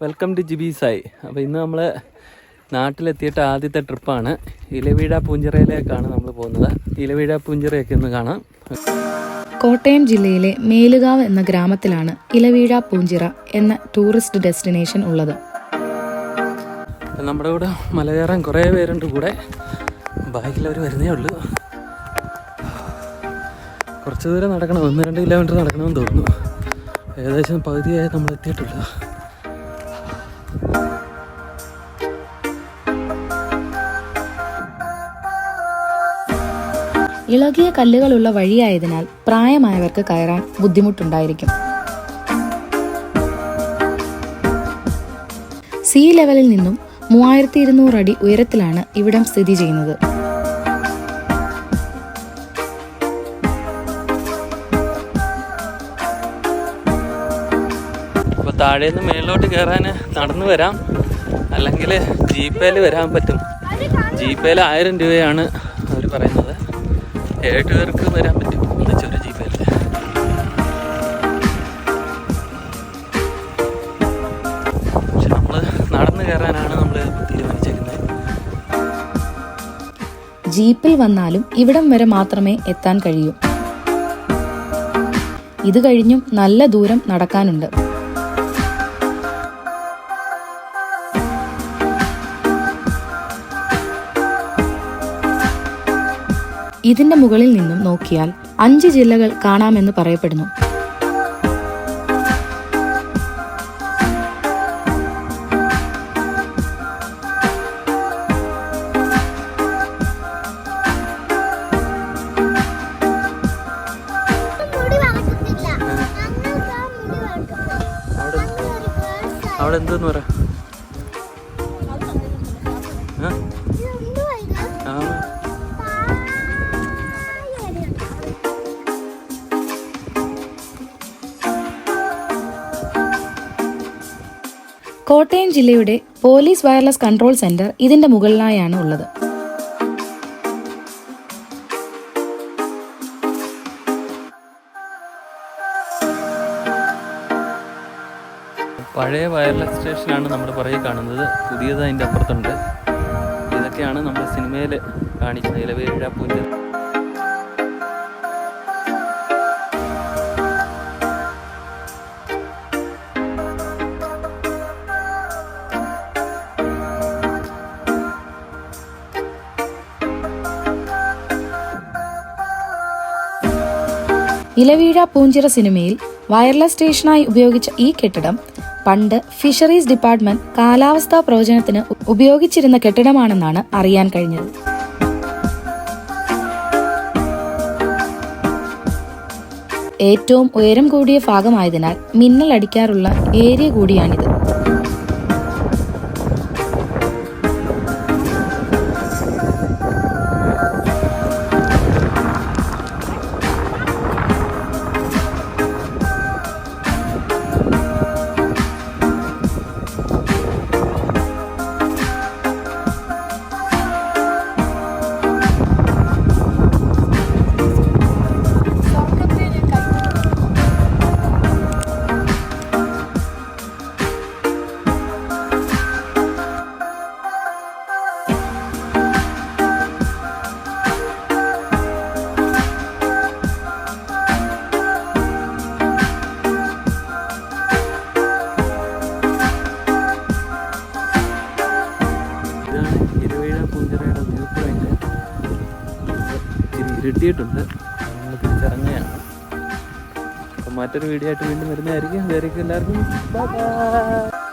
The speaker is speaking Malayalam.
Welcome to GB Sai. അപ്പോൾ ഇന്ന് നമ്മൾ നാട്ടിലെത്തിയിട്ട് ആദ്യത്തെ ട്രിപ്പാണ്. ഇലവീഴ പൂഞ്ചിറയിലേക്കാണ് നമ്മൾ പോകുന്നത്. ഇലവീഴ പൂഞ്ചിറയൊക്കെ ഒന്ന് കാണാം. കോട്ടയം ജില്ലയിലെ മേലുകാവ് എന്ന ഗ്രാമത്തിലാണ് ഇലവീഴ പൂഞ്ചിറ എന്ന ടൂറിസ്റ്റ് ഡെസ്റ്റിനേഷൻ ഉള്ളത്. നമ്മുടെ കൂടെ മല കയറാൻ കുറേ പേരുണ്ട്. കൂടെ ബാക്കിലവർ വരുന്നേ ഉള്ളൂ. കുറച്ച് ദൂരം നടക്കണം, 1-2 കിലോമീറ്റർ നടക്കണമെന്ന് തോന്നുന്നു. ഏകദേശം പകുതിയായി നമ്മൾ എത്തിയിട്ടുള്ളൂ. ഇളകിയ കല്ലുകളുള്ള വഴിയായതിനാൽ പ്രായമായവർക്ക് കയറാൻ ബുദ്ധിമുട്ടുണ്ടായിരിക്കും. സീ ലെവലിൽ നിന്നും 3200 അടി ഉയരത്തിലാണ് ഇവിടം സ്ഥിതി ചെയ്യുന്നത്. അപ്പോൾ താഴേന്ന് മേളിലോട്ട് കയറാൻ നടന്നു വരാം, അല്ലെങ്കിൽ ജീപ്പേൽ വരാൻ പറ്റും. ജീപ്പേൽ 1000 രൂപയാണ് അവർ പറയുന്നത്. 7 പേർക്ക് വരാൻ പറ്റും ചെറിയ ജീപ്പേൽ. പക്ഷെ നമ്മൾ നടന്നു കയറാനാണ് നമ്മൾ തീരുമാനിച്ചിരിക്കുന്നത്. ജീപ്പിൽ വന്നാലും ഇവിടം വരെ മാത്രമേ എത്താൻ കഴിയൂ. ഇത് കഴിഞ്ഞും നല്ല ദൂരം നടക്കാനുണ്ട്. ഇതിന്റെ മുകളിൽ നിന്നും നോക്കിയാൽ 5 ജില്ലകൾ കാണാമെന്ന് പറയപ്പെടുന്നു. അവിടെ എന്തോന്ന് പറ. കോട്ടയം ജില്ലയുടെ പോലീസ് വയർലെസ് കൺട്രോൾ സെന്റർ ഇതിന്റെ മുകളിലായാണ് ഉള്ളത്. പഴയ വയർലെസ് സ്റ്റേഷനാണ് നമ്മുടെ പുറകെ കാണുന്നത്. പുതിയത് അതിൻ്റെ അപ്പുറത്തുണ്ട്. ഇതൊക്കെയാണ് നമ്മൾ സിനിമയിൽ കാണിക്കുന്ന ഇലവീഴ പൂഞ്ചിറ. ഇലവീഴ പൂഞ്ചിറ സിനിമയിൽ വയർലെസ് സ്റ്റേഷനായി ഉപയോഗിച്ച ഈ കെട്ടിടം പണ്ട് ഫിഷറീസ് ഡിപ്പാർട്ട്മെന്റ് കാലാവസ്ഥാ പ്രവചനത്തിന് ഉപയോഗിച്ചിരുന്ന കെട്ടിടമാണെന്നാണ് അറിയാൻ കഴിഞ്ഞത്. ഏറ്റവും ഉയരം കൂടിയ ഭാഗമായതിനാൽ മിന്നൽ അടിക്കാറുള്ള ഏരിയ കൂടിയാണിത്. ഇരുട്ടിയിട്ടുണ്ട്. നമ്മൾ തിരിച്ചിറങ്ങുകയാണ്. അപ്പം മറ്റൊരു വീഡിയോ ആയിട്ട് വീണ്ടും വരുന്നതായിരിക്കും. എല്ലാവർക്കും ബൈ ബൈ.